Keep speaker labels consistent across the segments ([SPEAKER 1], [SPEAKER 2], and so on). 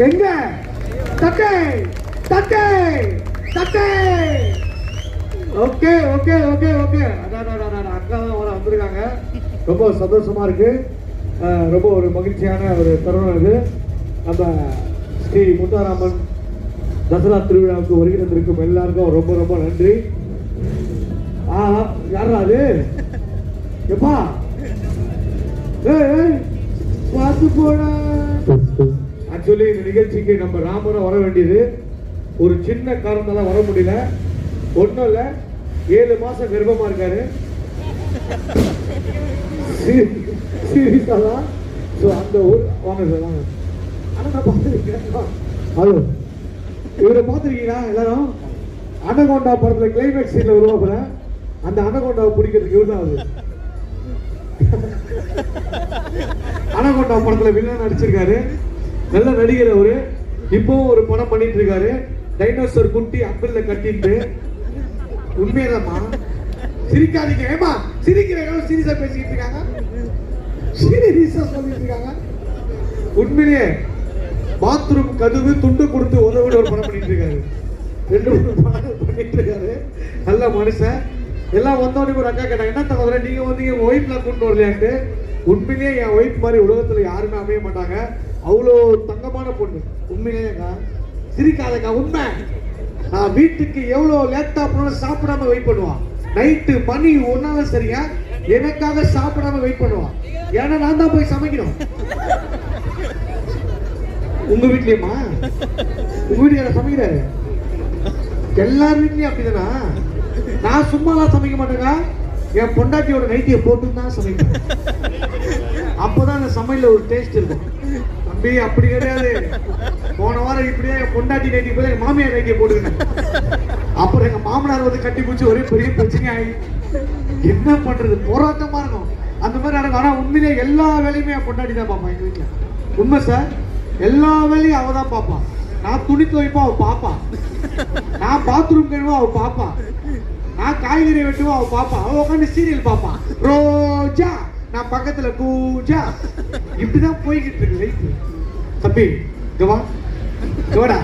[SPEAKER 1] எங்க தட்டை தட்டை தட்டை. Okay okay okay okay. அதான் அக்கா தான் வந்திருக்காங்க. ரொம்ப சந்தோஷமா இருக்கு. ரொம்ப ஒரு மகிழ்ச்சியான ஒரு தருணம் இது. நம்ம ஸ்ரீ முத்தாராமன் தசரா திருவிழாவுக்கு வருகை தந்திருக்கும் எல்லாருக்கும் ரொம்ப ரொம்ப நன்றி. யாரா அது எப்பா பார்த்து போனா. ஆக்சுவலி இந்த நிகழ்ச்சிக்கு நம்ம ராமரும் வர வேண்டியது ஒரு சின்ன காரணத்தால வர முடியல. ஒன்றும் இல்லை, 7 மாசம் கர்ப்பமா இருக்காரு. சீரியஸாதான். ஸோ அந்த வாங்க சார் வாங்க. ஆனால் நான் பார்த்துருக்கேன். ஹலோ, இவரை பார்த்துருக்கீங்களா எல்லாரும்? அனகோண்டா படத்துல கிளைமேக்ஸ் சீன்ல உருவாக்குற அந்த அனகோண்டாவை பிடிக்கிறதுக்கு இவர் தான். அது அனகோண்டா படத்துல வில்லன் நடிச்சிருக்காரு. நல்ல நடிகர் அவரு. இப்பவும் ஒரு படம் பண்ணிட்டு இருக்காரு. டைனோசர் குட்டி அப்பிள்ல கட்டிட்டு. உண்மையதாம்மா, சிரிக்காதீங்க. ஏமா சிரிக்கிறேன்? சீரியஸா பேசிக்கிட்டு இருக்காங்க. சீரியஸா சொல்லிட்டு இருக்காங்க. உண்மையிலேயே பாத்ரூம் கதவு துண்டு கொடுத்து உதவிட ஒரு படம் பண்ணிட்டு இருக்காரு. 2 படம் பண்ணிட்டு இருக்காரு. நல்ல மனுஷன். எல்லாம் வந்தோடனே ஒரு அக்கா கேட்டாங்க, என்ன தவிர நீங்க வந்து என் ஒய்ஃப்லாம் கொண்டு வரலையான்ட்டு. உண்மையிலேயே என் ஒய்ஃப் மாதிரி உலகத்துல யாருமே அமைய மாட்டாங்க. அவ்வளோ தங்கமான பொண்ணு. உண்மையிலேயேக்கா, சிரிக்காதக்கா. உண்மை. நான் வீட்டுக்கு எவ்வளோ லேப்டாப் சாப்பிடாம வெயிட் பண்ணுவான். நைட்டு மணி 1 சரியா எனக்காக சாப்பிடாம வெயிட் பண்ணுவான். ஏன்னா நான் தான் போய் சமைக்கணும். உங்க வீட்லயுமா? உங்க வீட்டுல சமைக்கிறாரு? எல்லார் வீட்லயும் அப்படிதானா? நான் சும்மாலாம் சமைக்க மாட்டேங்க. என் பொண்டாட்டியோட நைட்டியை போட்டு தான் சமைப்பேன். அப்போதான் அந்த சமையல ஒரு டேஸ்ட் இருக்கும். தம்பி அப்படி கிடையாது. போன வாரம் இப்படியே என் பொண்டாட்டி நைட்டி போய் எங்க மாமியார் நைட்டியை போட்டுக்கிட்டேன். அப்புறம் எங்க மாமனார் வந்து கட்டி பிடிச்சி ஒரே பெரிய பிரச்சனை ஆகி என்ன பண்றது, போராட்டமா இருக்கும். அந்த மாதிரி நடக்கும். ஆனா உண்மையிலே எல்லா வேலையுமே என் பொண்டாட்டி தான் பார்ப்பான் எங்க வீட்டுல. உண்மை சார். எல்லா வேலையும் அவ தான் பார்ப்பான். நான் துணி துவைப்பா அவ பாப்பா. நான் பாத்ரூம் கழுவா அவ பாப்பா. நான் காய்கறி வெட்டுவா அவ பாப்பா. அவ உட்காந்து சீரியல் பாப்பான். ரோஜா நான் பக்கத்துல பூஜா. இப்படிதான் போய்கிட்டு இருக்கு லைஃப். தம்பி கவா கவடா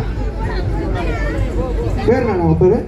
[SPEAKER 1] பேர் நான் பேரு